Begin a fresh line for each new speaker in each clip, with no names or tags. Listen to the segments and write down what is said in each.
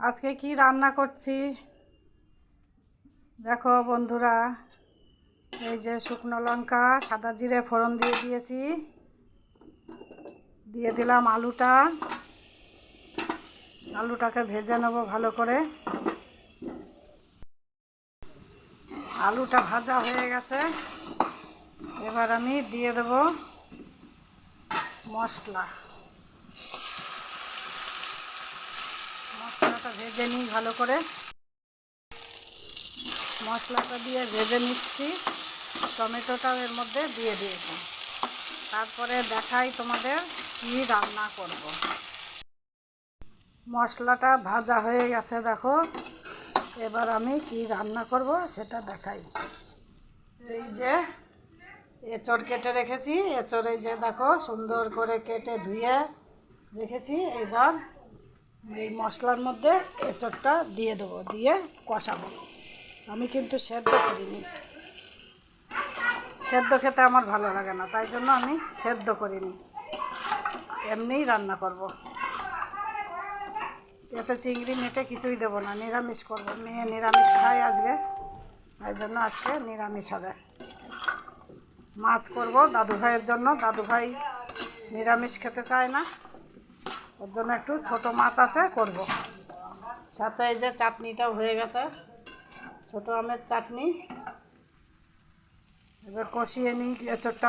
আজকে কি রান্না করছি দেখো বন্ধুরা। এই যে শুকনো লঙ্কা সাদা জিরে ফোড়ন দিয়ে দিয়েছি, দিয়ে দিলাম আলুটাকে ভেজে নেব ভালো করে। আলুটা ভাজা হয়ে গেছে, এবার আমি দিয়ে দেব মশলাটা ভেজে নিই ভালো করে। মশলাটা দিয়ে ভেজে নিচ্ছি, টমেটোটাও এর মধ্যে দিয়ে দিয়েছি। তারপরে দেখাই তোমাদের কি রান্না করব। মশলাটা ভাজা হয়ে গেছে দেখো, এবার আমি কি রান্না করব সেটা দেখাই। এই যে এঁচড় কেটে রেখেছি, এঁচড় এই যে দেখো সুন্দর করে কেটে ধুয়ে রেখেছি। এবার এই মশলার মধ্যে এঁচড়টা দিয়ে দেবো, দিয়ে কষাবো। আমি কিন্তু সেদ্ধ করিনি, সেদ্ধ খেতে আমার ভালো লাগে না, তাই জন্য আমি সেদ্ধ করিনি, এমনিই রান্না করব। এতে চিংড়ি মেটে কিছুই দেবো না, নিরামিষ করবো। মেয়ে নিরামিষ খায় আজকে, তাই জন্য আজকে নিরামিষ হবে। মাছ করব দাদুভাইয়ের জন্য, দাদুভাই নিরামিষ খেতে চায় না, ওর জন্য একটু ছোটো মাছ আছে করব। সাথে এই যে চাটনিটাও হয়ে গেছে, ছোটো আমের চাটনি। এবার কষিয়ে নিই এঁচড়টা।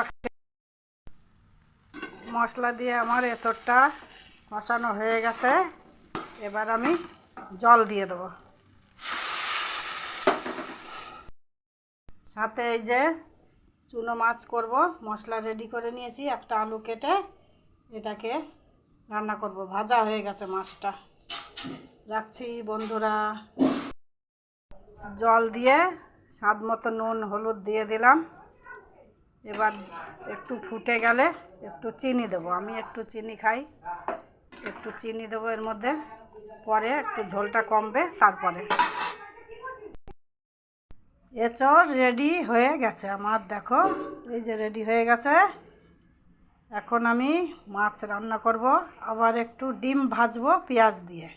মশলা দিয়ে আমার এঁচড়টা কষানো হয়ে গেছে, এবার আমি জল দিয়ে দেবো। সাথে এই যে চুনো মাছ করব, মশলা রেডি করে নিয়েছি। একটা আলু কেটে এটাকে রান্না করব, ভাজা হয়ে গেছে মাছটা। রাখছি বন্ধুরা। জল দিয়ে স্বাদ মতো নুন হলুদ দিয়ে দিলাম। এবার একটু ফুটে গেলে একটু চিনি দেবো, আমি একটু চিনি খাই, একটু চিনি দেবো এর মধ্যে। পরে একটু ঝোলটা কমবে তারপরে। এঁচড় রেডি হয়ে গেছে আমার, দেখো এই যে রেডি হয়ে গেছে। এখন আমি মাছ রান্না করব, আবার একটু ডিম ভাজবো পেঁয়াজ দিয়ে।